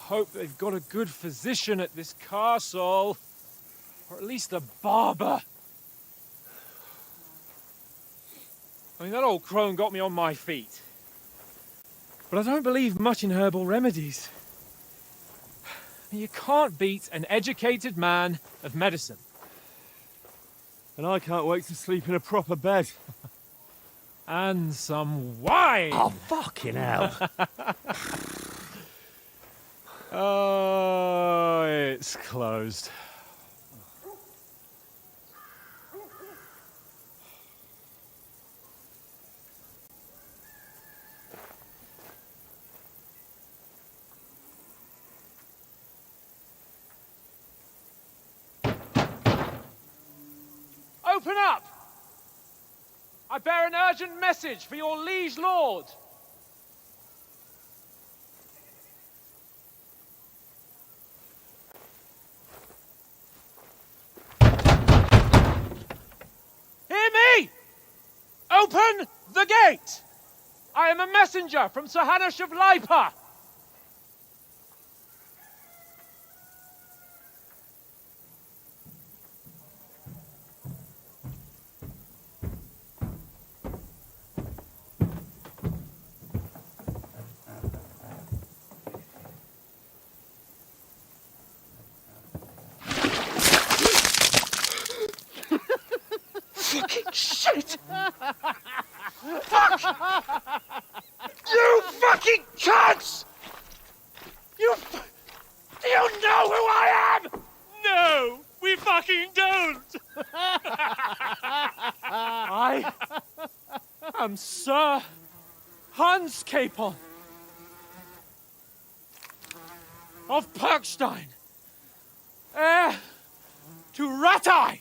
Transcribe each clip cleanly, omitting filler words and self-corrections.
hope they've got a good physician at this castle. Or at least a barber. I mean, that old crone got me on my feet. But I don't believe much in herbal remedies. You can't beat an educated man of medicine. And I can't wait to sleep in a proper bed. And some wine! Oh, fucking hell. Oh, it's closed. Open up! I bear an urgent message for your liege lord. Hear me! Open the gate! I am a messenger from Sir Hanush of Lipa. Fucking shit! Fuck! You fucking cunts! Do you know who I am? No, we fucking don't! I am Sir Hans Capon of Perkstein, heir to Ratai!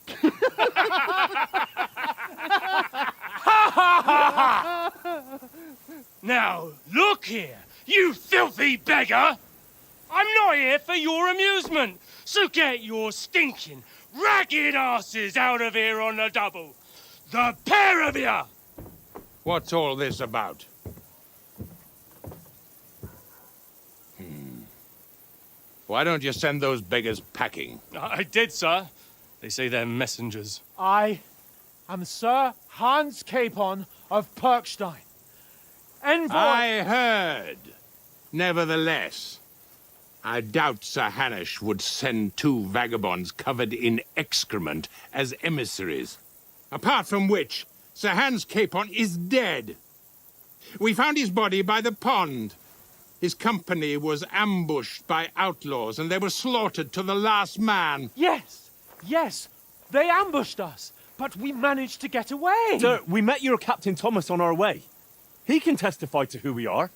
Now, look here, you filthy beggar! I'm not here for your amusement, so get your stinking, ragged asses out of here on the double. The pair of you! What's all this about? Why don't you send those beggars packing? I did, sir. They say they're messengers. I am Sir Hans Capon of Perkstein, envoy... I heard. Nevertheless, I doubt Sir Hanush would send two vagabonds covered in excrement as emissaries. Apart from which, Sir Hans Capon is dead. We found his body by the pond. His company was ambushed by outlaws, and they were slaughtered to the last man. Yes, yes, they ambushed us, but we managed to get away. Sir, we met your Captain Thomas on our way. He can testify to who we are.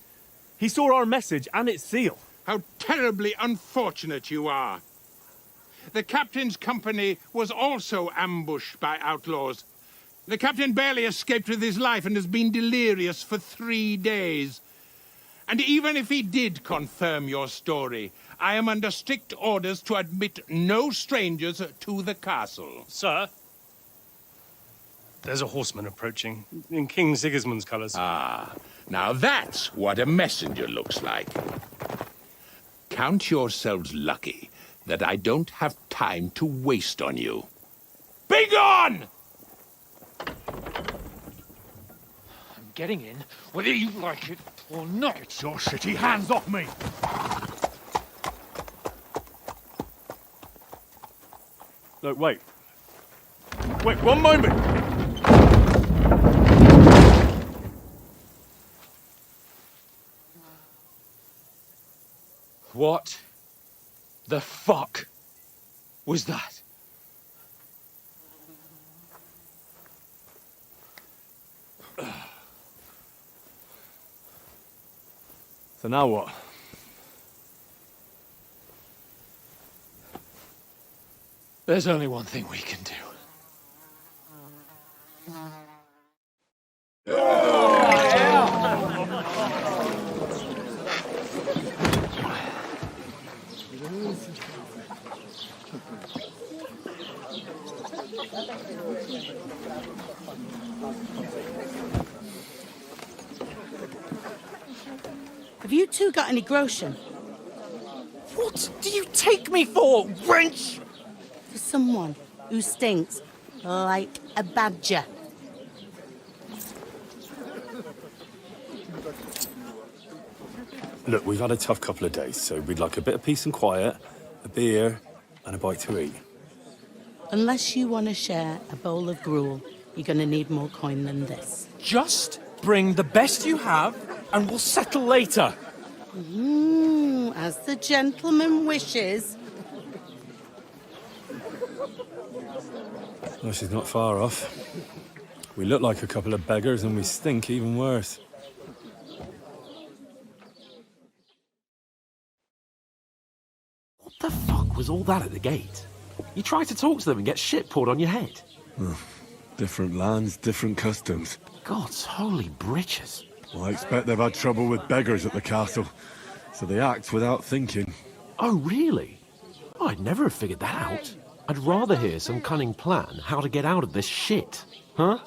He saw our message and its seal. How terribly unfortunate you are. The captain's company was also ambushed by outlaws. The captain barely escaped with his life and has been delirious for 3 days. And even if he did confirm your story, I am under strict orders to admit no strangers to the castle. Sir, there's a horseman approaching, in King Sigismund's colours. Ah, now that's what a messenger looks like. Count yourselves lucky that I don't have time to waste on you. Be gone! I'm getting in, whether you like it or not. Get your shitty hands off me! Look, wait. Wait, one moment! What the fuck was that? So now what? There's only one thing we can do. Have you two got any Groschen? What do you take me for, wench? For someone who stinks like a badger. Look, we've had a tough couple of days, so we'd like a bit of peace and quiet, a beer, and a bite to eat. Unless you want to share a bowl of gruel, you're going to need more coin than this. Just bring the best you have, and we'll settle later. As the gentleman wishes. Well, she's not far off. We look like a couple of beggars, and we stink even worse. What the fuck was all that at the gate? You try to talk to them and get shit poured on your head. Different lands, different customs. God's holy britches. Well, I expect they've had trouble with beggars at the castle, so they act without thinking. Oh, really? I'd never have figured that out. I'd rather hear some cunning plan how to get out of this shit. Huh?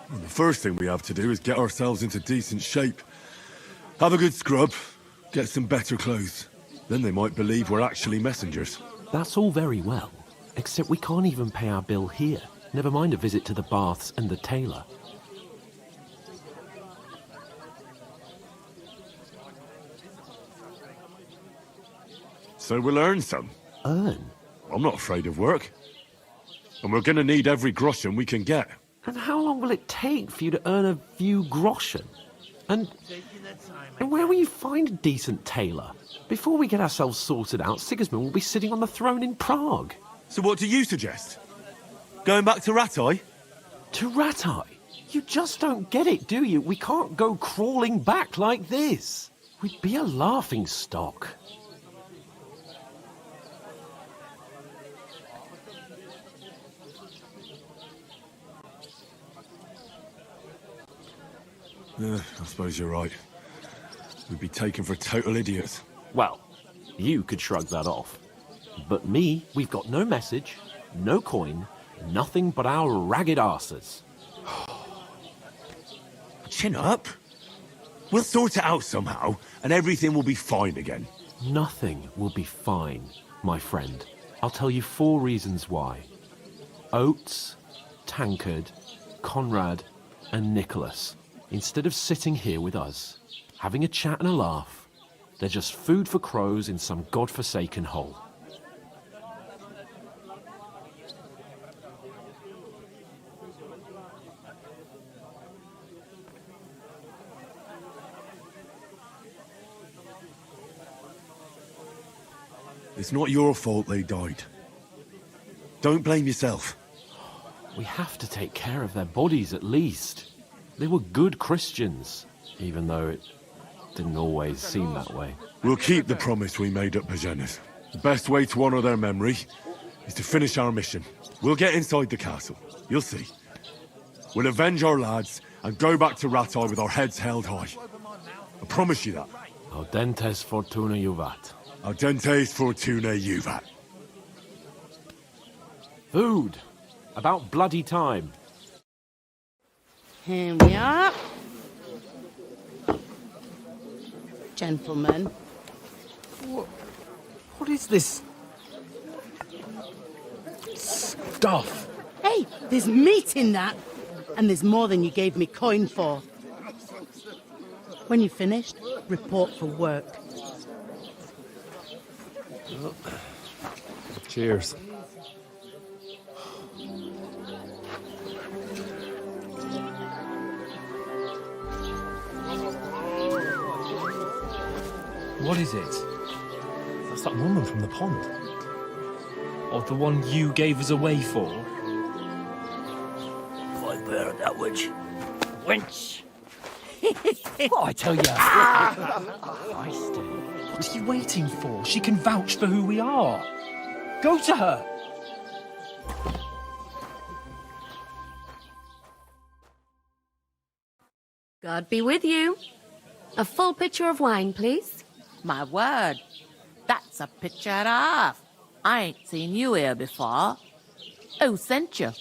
Well, the first thing we have to do is get ourselves into decent shape. Have a good scrub, get some better clothes. Then they might believe we're actually messengers. That's all very well, except we can't even pay our bill here. Never mind a visit to the baths and the tailor. So we'll earn some. Earn? I'm not afraid of work. And we're gonna need every groschen we can get. And how long will it take for you to earn a few groschen? And where will you find a decent tailor? Before we get ourselves sorted out, Sigismund will be sitting on the throne in Prague. So what do you suggest? Going back to Ratai? To Ratai? You just don't get it, do you? We can't go crawling back like this. We'd be a laughing stock. I suppose you're right. We'd be taken for total idiots. Well, you could shrug that off. But me, we've got no message, no coin, nothing but our ragged arses. Chin up. We'll sort it out somehow, and everything will be fine again. Nothing will be fine, my friend. I'll tell you 4 reasons why. Oates, Tankard, Conrad, and Nicholas. Instead of sitting here with us, having a chat and a laugh, they're just food for crows in some godforsaken hole. It's not your fault they died. Don't blame yourself. We have to take care of their bodies at least. They were good Christians, even though it didn't always seem that way. We'll keep the promise we made at Pagenis. The best way to honor their memory is to finish our mission. We'll get inside the castle. You'll see. We'll avenge our lads and go back to Ratai with our heads held high. I promise you that. Audentes fortuna juvat. Audentes fortuna juvat. Food. About bloody time. Here we are. Gentlemen. What is this stuff? Hey, there's meat in that. And there's more than you gave me coin for. When you're finished, report for work. Cheers. What is it? That's that woman from the pond. Or the one you gave us away for? I've heard that witch. Wench! What I tell you? What are you waiting for? She can vouch for who we are. Go to her. God be with you. A full pitcher of wine, please. My word, that's a picture and a half. I ain't seen you here before. Who sent you?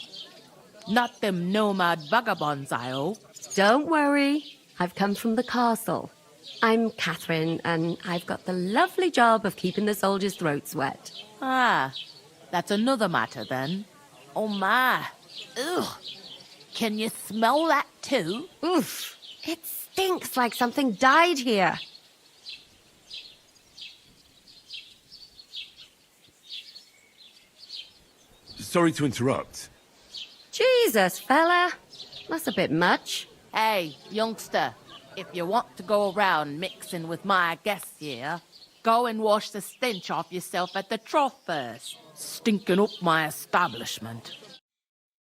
Not them nomad vagabonds, I hope. Don't worry. I've come from the castle. I'm Katherine, and I've got the lovely job of keeping the soldiers' throats wet. Ah, that's another matter then. Oh my. Ugh. Can you smell that too? Oof. It stinks like something died here. Sorry to interrupt. Jesus, fella. That's a bit much. Hey, youngster, if you want to go around mixing with my guests here, go and wash the stench off yourself at the trough first. Stinking up my establishment.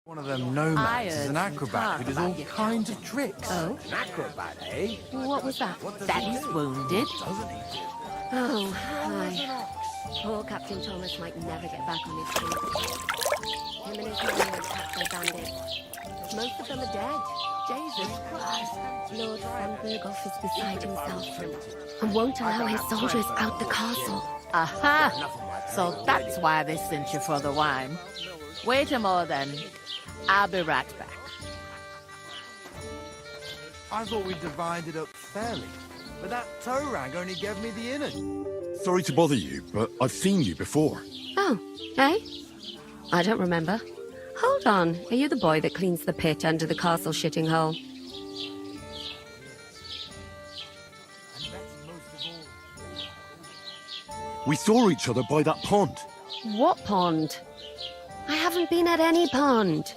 One of them nomads is an acrobat who does all kinds of tricks. Oh? An acrobat, eh? What was that? Daddy's wounded. Oh, hi. Poor Captain Thomas might never get back on his feet. Him and his men were attacked by bandits. Most of them are dead. Jesus Christ. Lord von Bergow is beside himself and won't allow his soldiers out the castle. Aha! So that's why they sent you for the wine. Wait a moment then. I'll be right back. I thought we divided up fairly, but that tow rag only gave me the innard. Sorry to bother you, but I've seen you before. Oh, eh? I don't remember. Hold on. Are you the boy that cleans the pit under the castle shitting hole? We saw each other by that pond. What pond? I haven't been at any pond.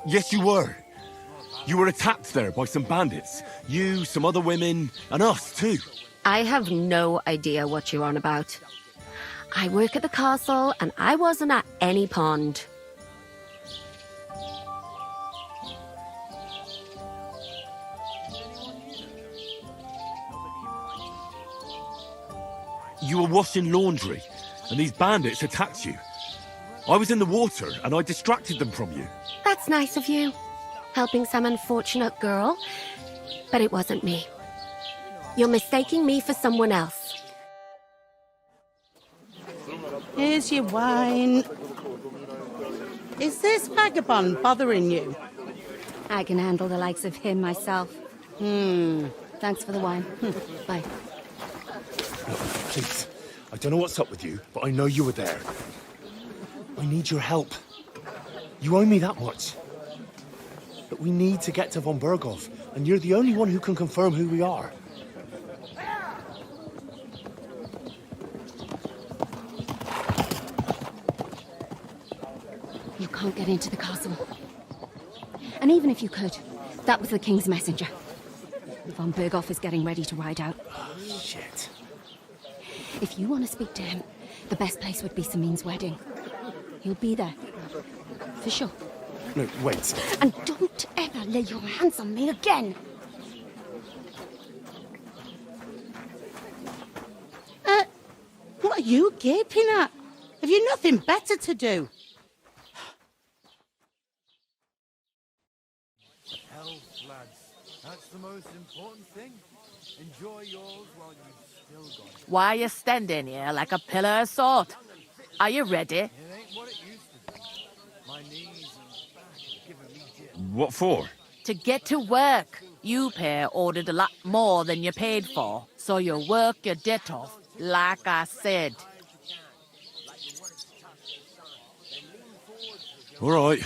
Yes, you were. You were attacked there by some bandits. You, some other women, and us too. I have no idea what you're on about. I work at the castle, and I wasn't at any pond. You were washing laundry, and these bandits attacked you. I was in the water, and I distracted them from you. That's nice of you, helping some unfortunate girl. But it wasn't me. You're mistaking me for someone else. Here's your wine. Is this vagabond bothering you? I can handle the likes of him myself. Thanks for the wine. Bye. Please, I don't know what's up with you, but I know you were there. I need your help. You owe me that much. But we need to get to von Bergow, and you're the only one who can confirm who we are. You can't get into the castle. And even if you could, that was the king's messenger. Von Bergow is getting ready to ride out. Oh, shit. If you want to speak to him, the best place would be Samin's wedding. He'll be there. For sure. No, wait. And don't ever lay your hands on me again! What are you gaping at? Have you nothing better to do? Health, lads. That's the most important thing. Enjoy yours while you've still got it. Why are you standing here like a pillar of salt? Are you ready? It ain't what it used to be. My knees and back are giving me jip. What for? To get to work. You pair ordered a lot more than you paid for, so you work your debt off, like I said. All right.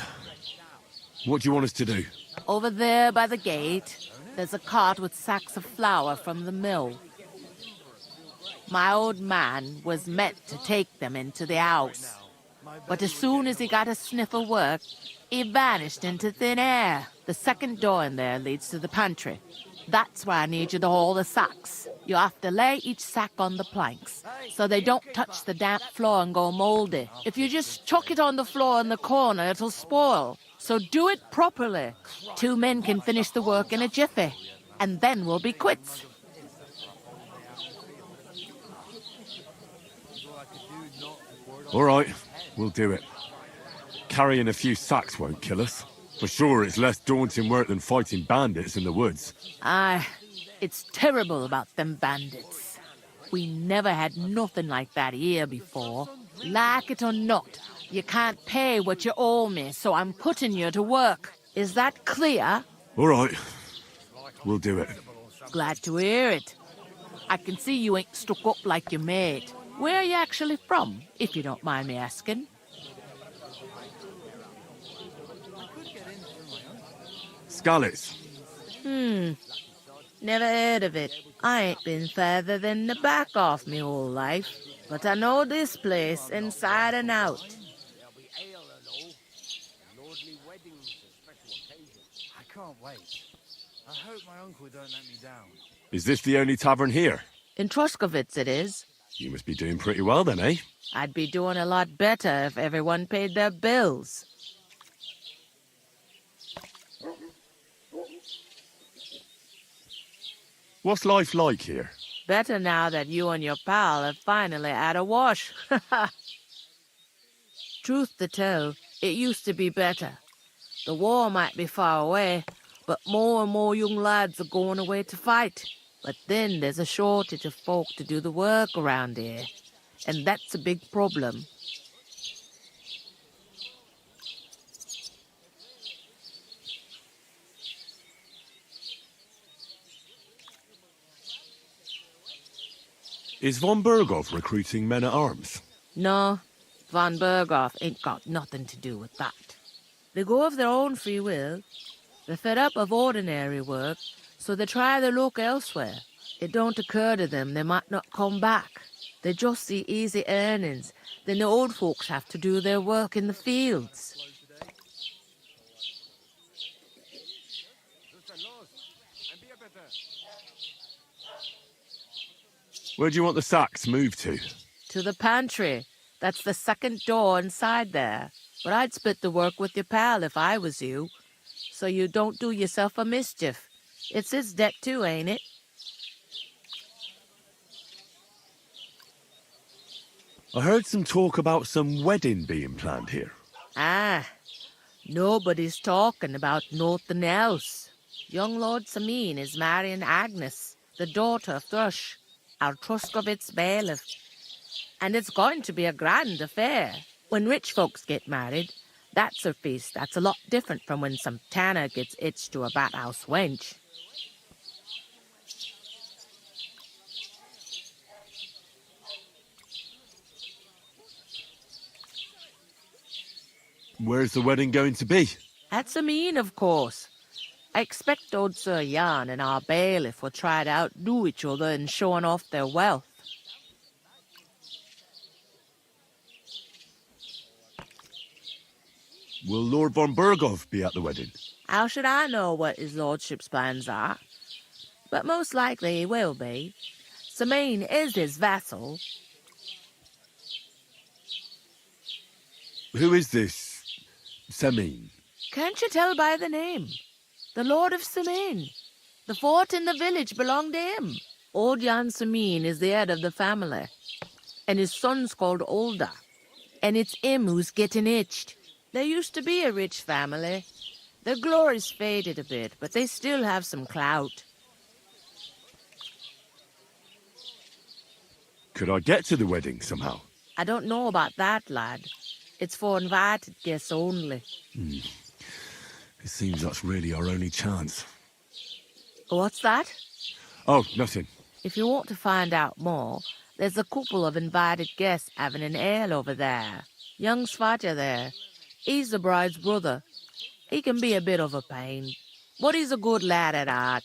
What do you want us to do? Over there by the gate, there's a cart with sacks of flour from the mill. My old man was meant to take them into the house. But as soon as he got a sniff of work, he vanished into thin air. The second door in there leads to the pantry. That's why I need you to haul the sacks. You have to lay each sack on the planks, so they don't touch the damp floor and go moldy. If you just chuck it on the floor in the corner, it'll spoil. So do it properly. 2 men can finish the work in a jiffy, and then we'll be quits. All right, we'll do it. Carrying a few sacks won't kill us. For sure, it's less daunting work than fighting bandits in the woods. Aye, it's terrible about them bandits. We never had nothing like that here before. Like it or not, You can't pay what you owe me, so I'm putting you to work. Is that clear? All right. We'll do it. Glad to hear it. I can see you ain't stuck up like your mate. Where are you actually from, if you don't mind me asking? Skalitz. Never heard of it. I ain't been further than the back off me whole life, but I know this place inside and out. I can't wait. I hope my uncle don't let me down. Is this the only tavern here? In Troskowitz it is. You must be doing pretty well then, eh? I'd be doing a lot better if everyone paid their bills. What's life like here? Better now that you and your pal have finally had a wash. Truth to tell, it used to be better. The war might be far away, but more and more young lads are going away to fight. But then there's a shortage of folk to do the work around here, and that's a big problem. Is von Bergow recruiting men-at-arms? No, von Bergow ain't got nothing to do with that. They go of their own free will. They're fed up of ordinary work, so they try their luck elsewhere. It don't occur to them they might not come back. They just see easy earnings. Then the old folks have to do their work in the fields. Where do you want the sacks moved to? To the pantry. That's the second door inside there. But I'd split the work with your pal if I was you, so you don't do yourself a mischief. It's his debt too, ain't it? I heard some talk about some wedding being planned here. Ah, nobody's talking about nothing else. Young Lord Samin is marrying Agnes, the daughter of Thrush, our Troskowitz bailiff. And it's going to be a grand affair. When rich folks get married, that's a feast that's a lot different from when some tanner gets hitched to a bat-house wench. Where's the wedding going to be? At Samin, of course. I expect old Sir Jan and our bailiff will try to outdo each other in showing off their wealth. Will Lord von Bergow be at the wedding? How should I know what his lordship's plans are? But most likely he will be. Samin is his vassal. Who is this Samin? Can't you tell by the name? The Lord of Samin. The fort in the village belonged to him. Old Jan Samin is the head of the family. And his son's called Olda. And it's him who's getting itched. There used to be a rich family. Their glory's faded a bit, but they still have some clout. Could I get to the wedding somehow? I don't know about that, lad. It's for invited guests only. It seems that's really our only chance. What's that? Oh, nothing. If you want to find out more, there's a couple of invited guests having an ale over there. Young Svaja there. He's the bride's brother. He can be a bit of a pain, but he's a good lad at heart.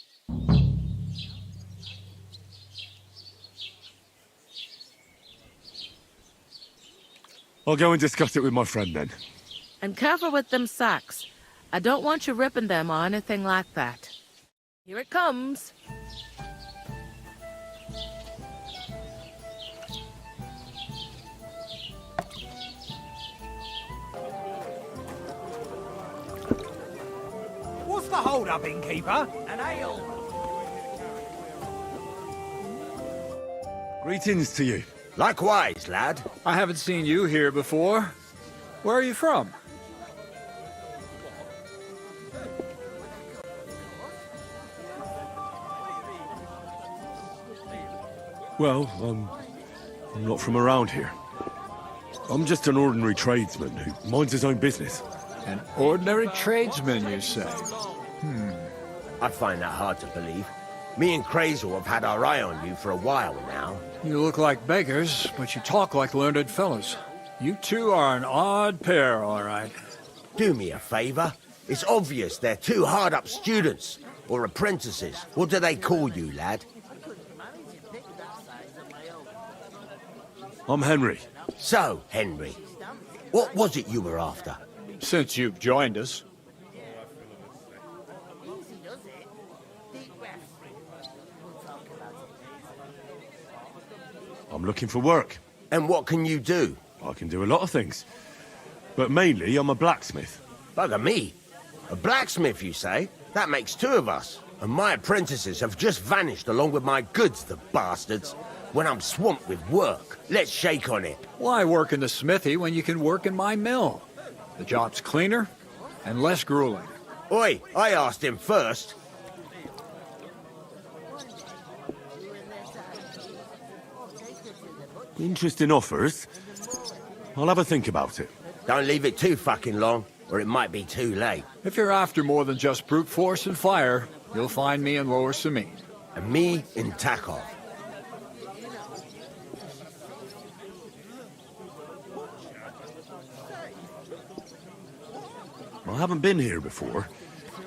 I'll go and discuss it with my friend then. And careful with them sacks. I don't want you ripping them or anything like that. Here it comes. What's the hold-up, innkeeper? An ale. Greetings to you. Likewise, lad. I haven't seen you here before. Where are you from? Well, I'm not from around here. I'm just an ordinary tradesman who minds his own business. An ordinary tradesman, you say? I find that hard to believe. Me and Crazel have had our eye on you for a while now. You look like beggars, but you talk like learned fellows. You two are an odd pair, all right. Do me a favor. It's obvious they're two hard-up students, or apprentices. What do they call you, lad? I'm Henry. So, Henry, what was it you were after? Since you've joined us. I'm looking for work. And what can you do? I can do a lot of things. But mainly, I'm a blacksmith. Bugger me. A blacksmith, you say? That makes two of us. And my apprentices have just vanished along with my goods, the bastards. When I'm swamped with work, let's shake on it. Why work in the smithy when you can work in my mill? The job's cleaner and less grueling. Oi, I asked him first. Interesting offers. I'll have a think about it. Don't leave it too fucking long, or it might be too late. If you're after more than just brute force and fire, you'll find me in Lower Samine. And me in Takov. I haven't been here before,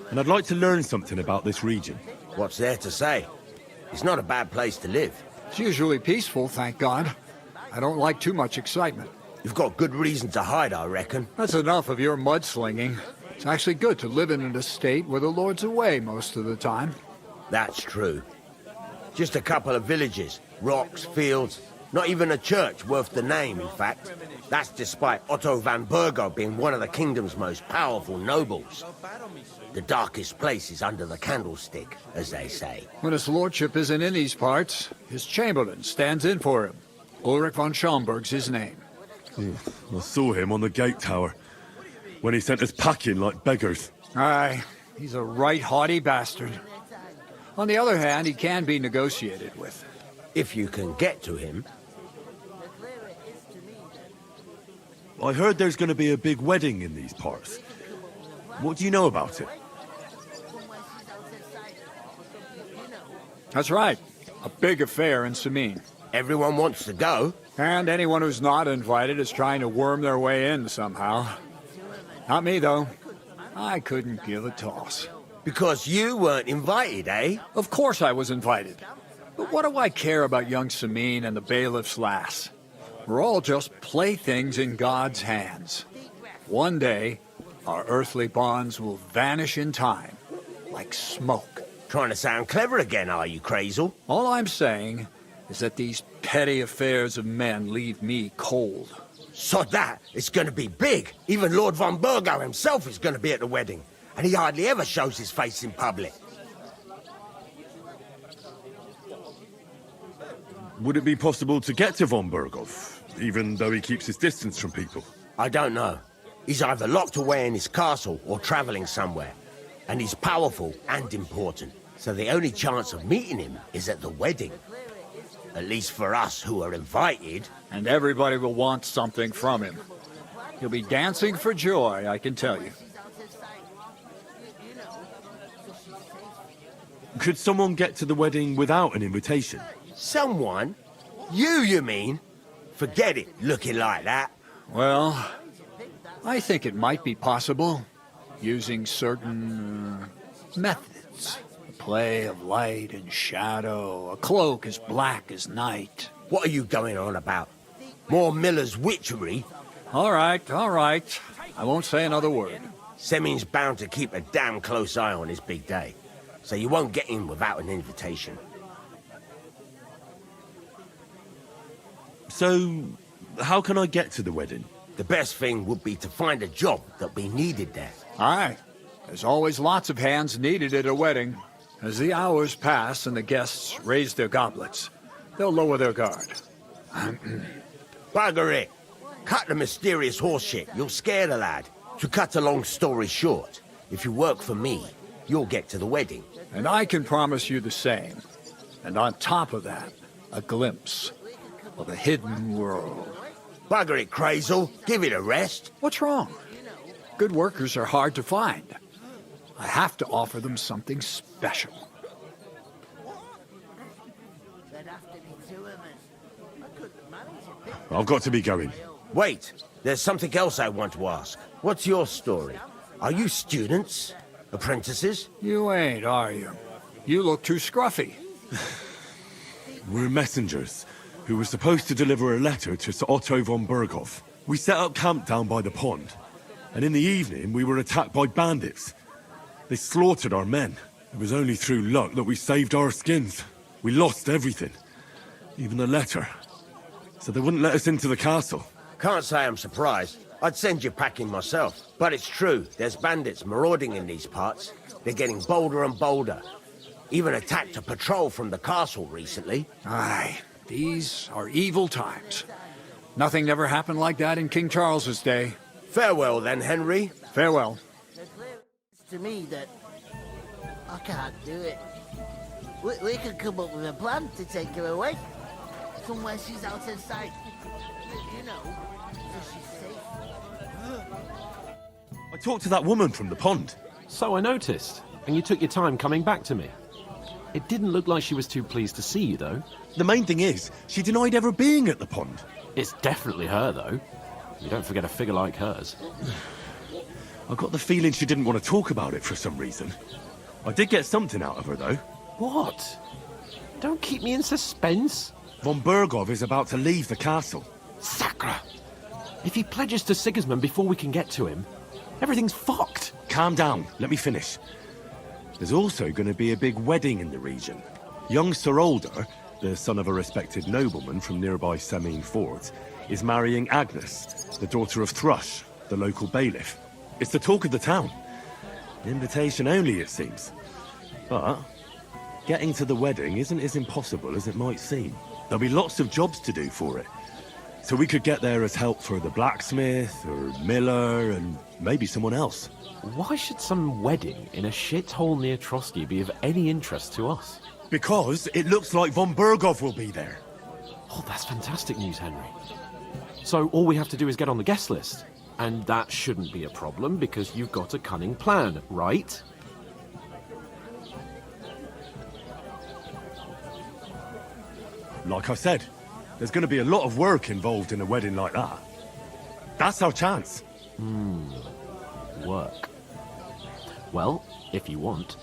and I'd like to learn something about this region. What's there to say? It's not a bad place to live. It's usually peaceful, thank God. I don't like too much excitement. You've got good reason to hide, I reckon. That's enough of your mudslinging. It's actually good to live in an estate where the Lord's away most of the time. That's true. Just a couple of villages, rocks, fields, not even a church worth the name, in fact. That's despite Otto von Bergow being one of the kingdom's most powerful nobles. The darkest place is under the candlestick, as they say. When his lordship isn't in these parts, his chamberlain stands in for him. Ulrich von Schaumburg's his name. I saw him on the gate tower, when he sent us packing like beggars. Aye, he's a right haughty bastard. On the other hand, he can be negotiated with. If you can get to him. I heard there's going to be a big wedding in these parts. What do you know about it? That's right. A big affair in Samine. Everyone wants to go. And anyone who's not invited is trying to worm their way in somehow. Not me, though. I couldn't give a toss. Because you weren't invited, eh? Of course I was invited. But what do I care about young Samine and the bailiff's lass? We're all just playthings in God's hands. One day, our earthly bonds will vanish in time, like smoke. Trying to sound clever again, are you, Crazel? All I'm saying is that these petty affairs of men leave me cold. So that it's going to be big. Even Lord von Bergow himself is going to be at the wedding. And he hardly ever shows his face in public. Would it be possible to get to von Bergow, even though he keeps his distance from people? I don't know. He's either locked away in his castle or traveling somewhere. And he's powerful and important. So the only chance of meeting him is at the wedding. At least for us who are invited. And everybody will want something from him. He'll be dancing for joy, I can tell you. Could someone get to the wedding without an invitation? Someone? You mean? Forget it, looking like that. Well, I think it might be possible, using certain methods. A play of light and shadow, a cloak as black as night. What are you going on about? More Miller's witchery? All right. I won't say another word. Semin's bound to keep a damn close eye on his big day. So you won't get in without an invitation. So, how can I get to the wedding? The best thing would be to find a job that we needed there. Aye. There's always lots of hands needed at a wedding. As the hours pass and the guests raise their goblets, they'll lower their guard. Bugger it. Cut the mysterious horse shit. You'll scare the lad. To cut a long story short, if you work for me, you'll get to the wedding. And I can promise you the same. And on top of that, a glimpse of a hidden world. Bugger it, Crazel. Give it a rest. What's wrong? Good workers are hard to find. I have to offer them something special. I've got to be going. Wait, there's something else I want to ask. What's your story? Are you students? Apprentices? You ain't, are you? You look too scruffy. We're messengers who were supposed to deliver a letter to Sir Otto von Bergow. We set up camp down by the pond, and in the evening we were attacked by bandits. They slaughtered our men. It was only through luck that we saved our skins. We lost everything, even the letter. So they wouldn't let us into the castle. Can't say I'm surprised. I'd send you packing myself. But it's true, there's bandits marauding in these parts. They're getting bolder and bolder. Even attacked a patrol from the castle recently. Aye, these are evil times. Nothing ever happened like that in King Charles's day. Farewell then, Henry. Farewell. To me that I can't do it. We could come up with a plan to take her away. Somewhere she's out of sight. You know, so she's safe. I talked to that woman from the pond. So I noticed, and you took your time coming back to me. It didn't look like she was too pleased to see you, though. The main thing is, she denied ever being at the pond. It's definitely her, though. You don't forget a figure like hers. I got the feeling she didn't want to talk about it for some reason. I did get something out of her, though. What? Don't keep me in suspense. Von Bergow is about to leave the castle. Sacre! If he pledges to Sigismund before we can get to him, everything's fucked. Calm down. Let me finish. There's also going to be a big wedding in the region. Young Sir Older, the son of a respected nobleman from nearby Semine Fort, is marrying Agnes, the daughter of Thrush, the local bailiff. It's the talk of the town. Invitation only, it seems. But getting to the wedding isn't as impossible as it might seem. There'll be lots of jobs to do for it. So we could get there as help for the blacksmith, or miller, and maybe someone else. Why should some wedding in a shithole near Troskowitz be of any interest to us? Because it looks like von Bergow will be there. Oh, that's fantastic news, Henry. So all we have to do is get on the guest list. And that shouldn't be a problem because you've got a cunning plan, right? Like I said, there's going to be a lot of work involved in a wedding like that. That's our chance. Work. Well, if you want.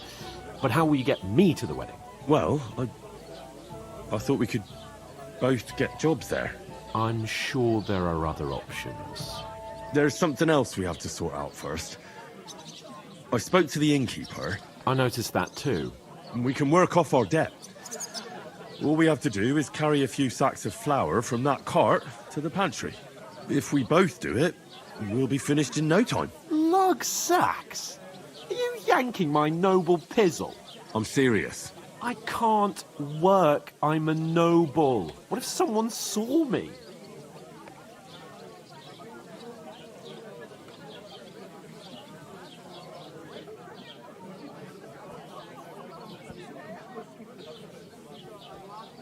But how will you get me to the wedding? Well, I thought we could both get jobs there. I'm sure there are other options. There's something else we have to sort out first. I spoke to the innkeeper. I noticed that too. And we can work off our debt. All we have to do is carry a few sacks of flour from that cart to the pantry. If we both do it, we'll be finished in no time. Lug sacks? Are you yanking my noble pizzle? I'm serious. I can't work. I'm a noble. What if someone saw me?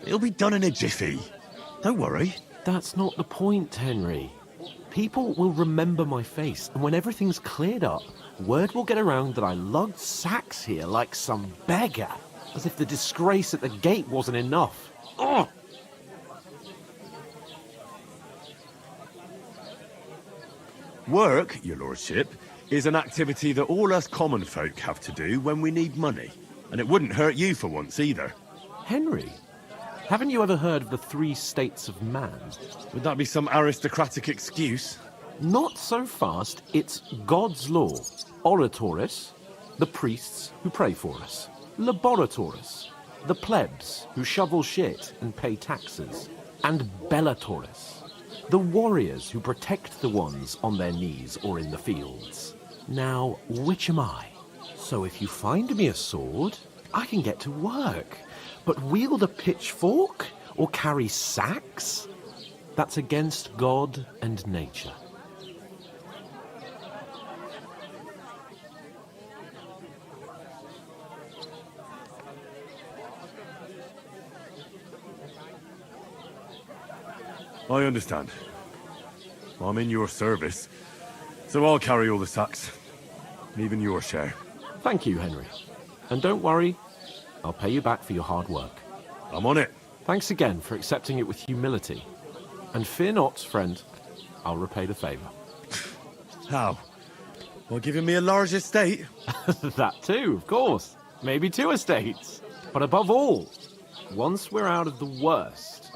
It'll be done in a jiffy. Don't worry. That's not the point, Henry. People will remember my face, and when everything's cleared up, word will get around that I lugged sacks here like some beggar, as if the disgrace at the gate wasn't enough. Ugh! Work, your lordship, is an activity that all us common folk have to do when we need money. And it wouldn't hurt you for once either. Henry, haven't you ever heard of the 3 states of man? Would that be some aristocratic excuse? Not so fast. It's God's law. Oratores, the priests who pray for us. Laboratores, the plebs who shovel shit and pay taxes. And Bellatores, the warriors who protect the ones on their knees or in the fields. Now, which am I? So if you find me a sword, I can get to work. But wield a pitchfork or carry sacks? That's against God and nature. I understand. I'm in your service, so I'll carry all the sacks. Even your share. Thank you, Henry. And don't worry, I'll pay you back for your hard work. I'm on it. Thanks again for accepting it with humility. And fear not, friend, I'll repay the favour. How? Well, giving me a large estate? That too, of course. Maybe 2 estates. But above all, once we're out of the worst,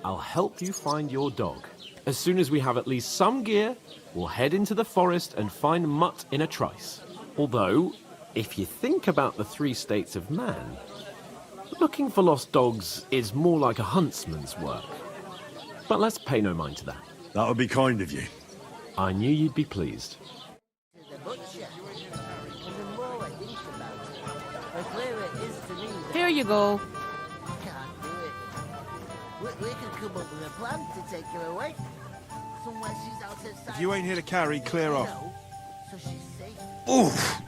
I'll help you find your dog. As soon as we have at least some gear, we'll head into the forest and find Mutt in a trice. Although, if you think about the 3 states of man, looking for lost dogs is more like a huntsman's work. But let's pay no mind to that. That would be kind of you. I knew you'd be pleased. The butcher. And the more I think about it, the clearer it is to me that Here you go. I can't do it. We could come up with a plan to take her away. Somewhere she's out of sight. If you ain't here to carry, clear off. No, so she's safe. Oof!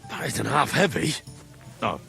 That isn't half heavy. Oh.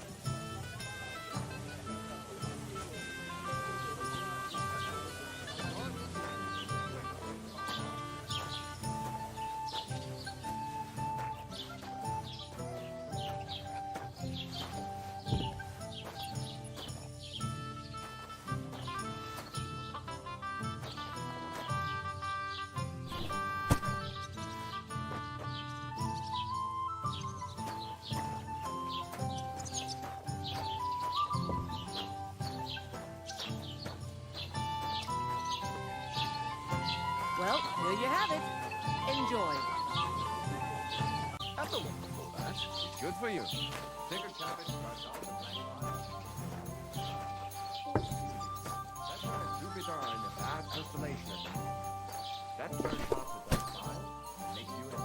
Well, here you have it. Enjoy. Have a look before that. It's good for you. Take a cabbage, brush off the black line. That's why Jupiter in the bad constellation. That turns off the dark side and makes you an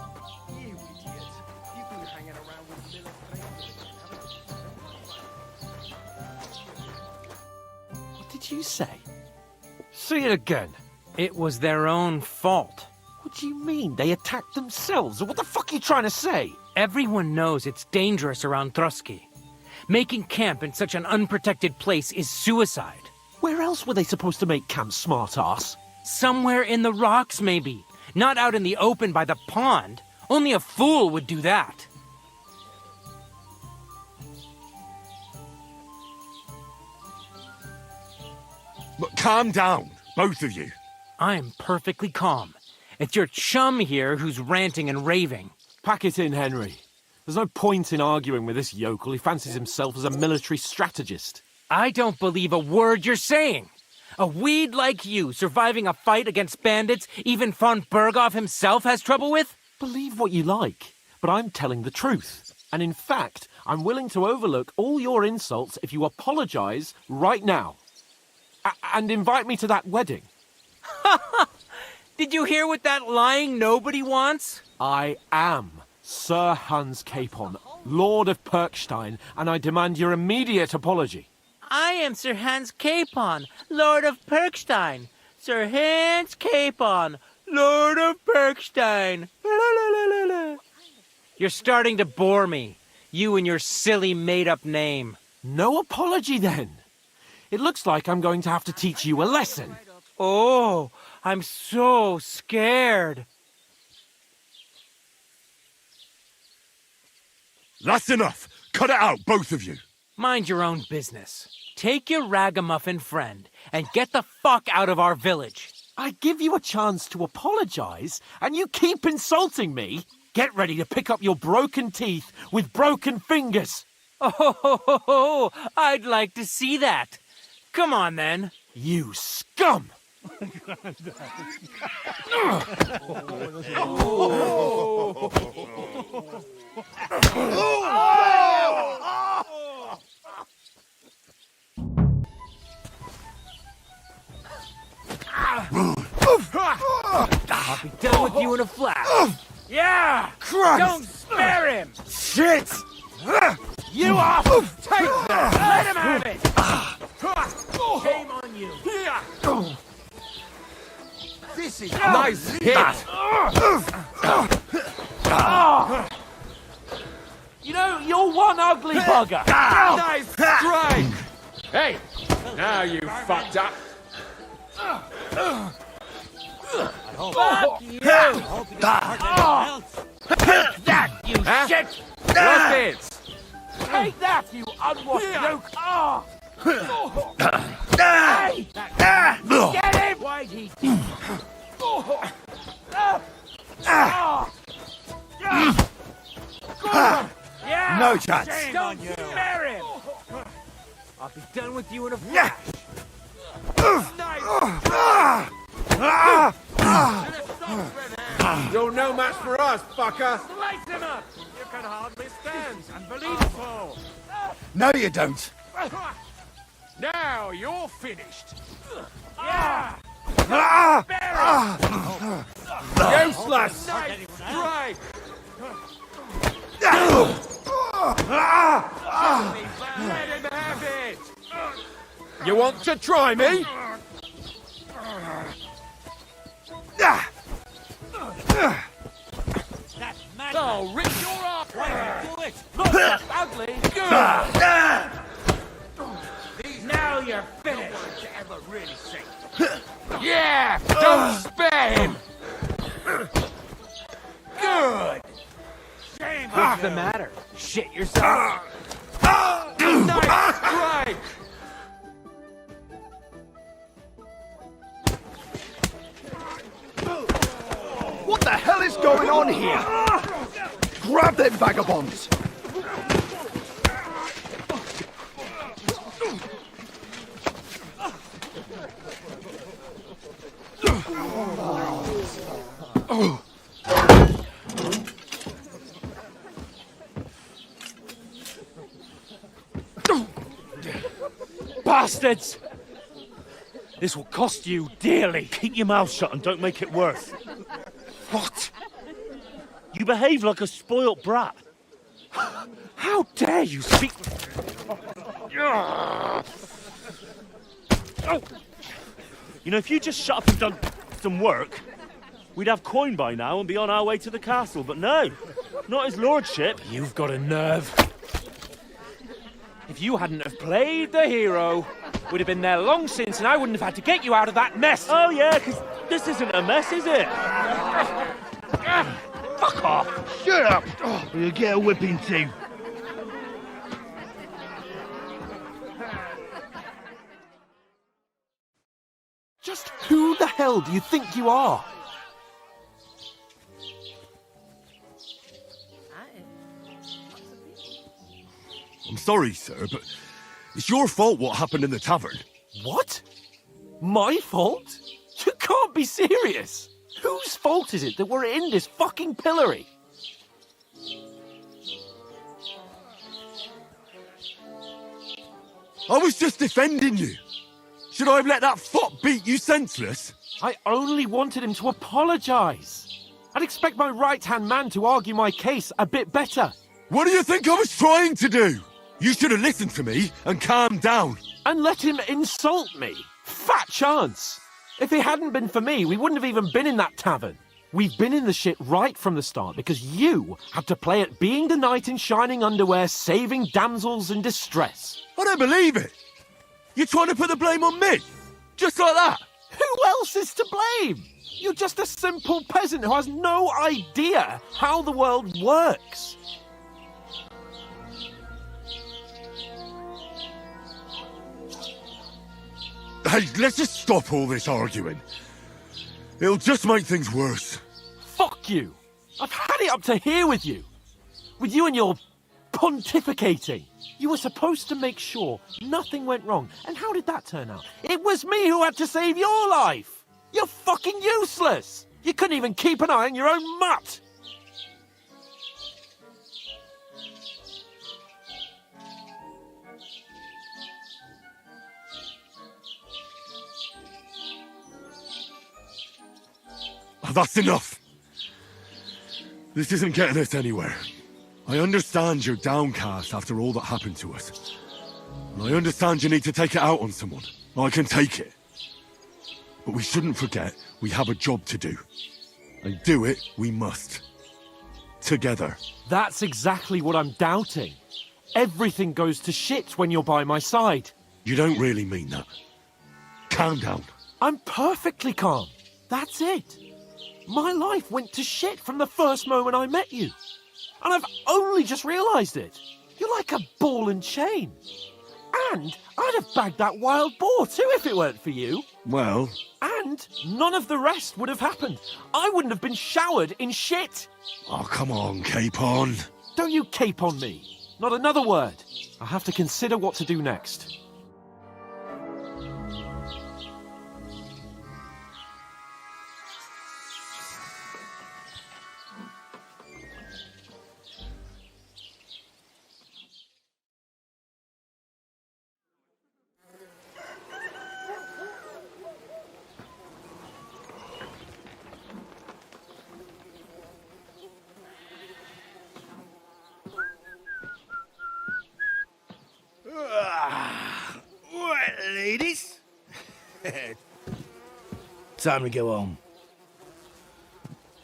you idiot. You've been hanging around with little strangers, haven't you? What did you say? Say it again. It was their own fault. What do you mean? They attacked themselves? Or what the fuck are you trying to say? Everyone knows it's dangerous around Troskowitz. Making camp in such an unprotected place is suicide. Where else were they supposed to make camp, smart-ass? Somewhere in the rocks, maybe. Not out in the open by the pond. Only a fool would do that. But calm down, both of you. I'm perfectly calm. It's your chum here who's ranting and raving. Pack it in, Henry. There's no point in arguing with this yokel. He fancies himself as a military strategist. I don't believe a word you're saying. A weed like you surviving a fight against bandits even von Bergow himself has trouble with? Believe what you like, but I'm telling the truth. And in fact, I'm willing to overlook all your insults if you apologize right now. And invite me to that wedding. Did you hear what that lying nobody wants? I am Sir Hans Capon, Lord of Perkstein, and I demand your immediate apology. I am Sir Hans Capon, Lord of Perkstein. Sir Hans Capon, Lord of Perkstein. You're starting to bore me. You and your silly made-up name. No apology, then. It looks like I'm going to have to teach you a lesson. Oh, I'm so scared. That's enough. Cut it out, both of you. Mind your own business. Take your ragamuffin friend and get the fuck out of our village. I give you a chance to apologize, and you keep insulting me. Get ready to pick up your broken teeth with broken fingers. Oh, I'd like to see that. Come on, then. You scum! I'll be done with you in a flash. Yeah! Christ! Don't spare him! Shit! You off! Take that! Let him have it! Shame on you! This is Nice hit! You know, you're one ugly bugger. Nice strike! Hey, now you fucked up. Fuck you! Take that, you shit! Rockets! Take that, you unwashed yoke! Hey! Get him! Why'd he... No chance. Don't spare him! I'll be done with you in a flash. You're no match for us, fucker! Slice him up! You can hardly stand. Unbelievable! No, you don't. Now you're finished. Useless! Strike! Let him have it! You want to try me? Oh, rip your arm! Do it! Look, that's ugly! Now you're finished! Yeah! Don't spare him! Good! What's the matter? Shit yourself? Nice strike! What the hell is going on here? Grab them vagabonds! Bastards! This will cost you dearly. Keep your mouth shut and don't make it worse. What? You behave like a spoilt brat. How dare you speak... You know, if you just shut up and done some work, we'd have coin by now and be on our way to the castle. But no, not his lordship. You've got a nerve. If you hadn't have played the hero, we'd have been there long since and I wouldn't have had to get you out of that mess. Oh yeah, because this isn't a mess, is it? Fuck off. Shut up! Or you'll get a whipping too. Just who the hell do you think you are? I'm sorry, sir, but it's your fault what happened in the tavern. What? My fault? You can't be serious. Whose fault is it that we're in this fucking pillory? I was just defending you. Should I have let that fop beat you senseless? I only wanted him to apologise. I'd expect my right-hand man to argue my case a bit better. What do you think I was trying to do? You should have listened to me and calmed down. And let him insult me. Fat chance. If it hadn't been for me, we wouldn't have even been in that tavern. We've been in the shit right from the start because you had to play at being the knight in shining underwear, saving damsels in distress. I don't believe it. You're trying to put the blame on me? Just like that? Who else is to blame? You're just a simple peasant who has no idea how the world works. Hey, let's just stop all this arguing. It'll just make things worse. Fuck you. I've had it up to here with you. With you and your pontificating. You were supposed to make sure nothing went wrong. And how did that turn out? It was me who had to save your life. You're fucking useless. You couldn't even keep an eye on your own mutt. Oh, that's enough. This isn't getting us anywhere. I understand you're downcast after all that happened to us. And I understand you need to take it out on someone. I can take it. But we shouldn't forget we have a job to do. And do it we must. Together. That's exactly what I'm doubting. Everything goes to shit when you're by my side. You don't really mean that. Calm down. I'm perfectly calm. That's it. My life went to shit from the first moment I met you. And I've only just realised it. You're like a ball and chain. And I'd have bagged that wild boar too if it weren't for you. Well, And none of the rest would have happened. I wouldn't have been showered in shit. oh, come on, Capon. Don't you cape on me. Not another word. I have to consider what to do next. Right, ladies. Time to go home.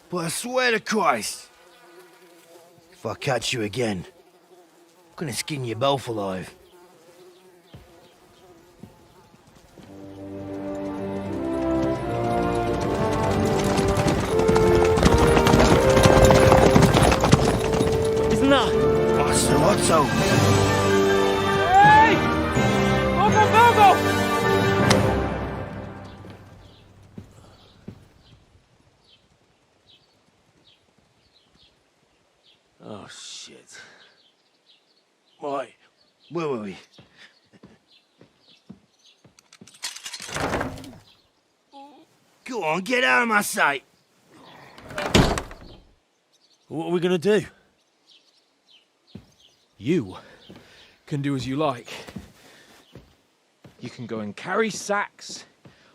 But I swear to Christ, if I catch you again, I'm gonna skin you both alive. Isn't that Master Otto? Hey! Lord von Bergow! Oh, shit. Right, where were we? Go on, get out of my sight. What are we gonna do? You can do as you like. You can go and carry sacks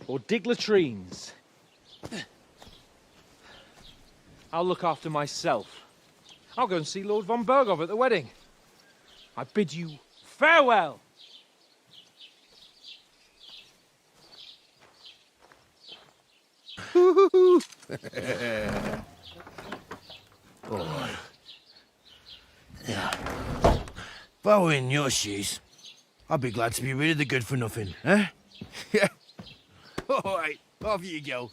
or dig latrines. I'll look after myself. I'll go and see Lord von Bergow at the wedding. I bid you farewell. Oh. Yeah. If I were in your shoes, I'd be glad to be rid of the good for nothing, eh? Yeah. All right, off you go.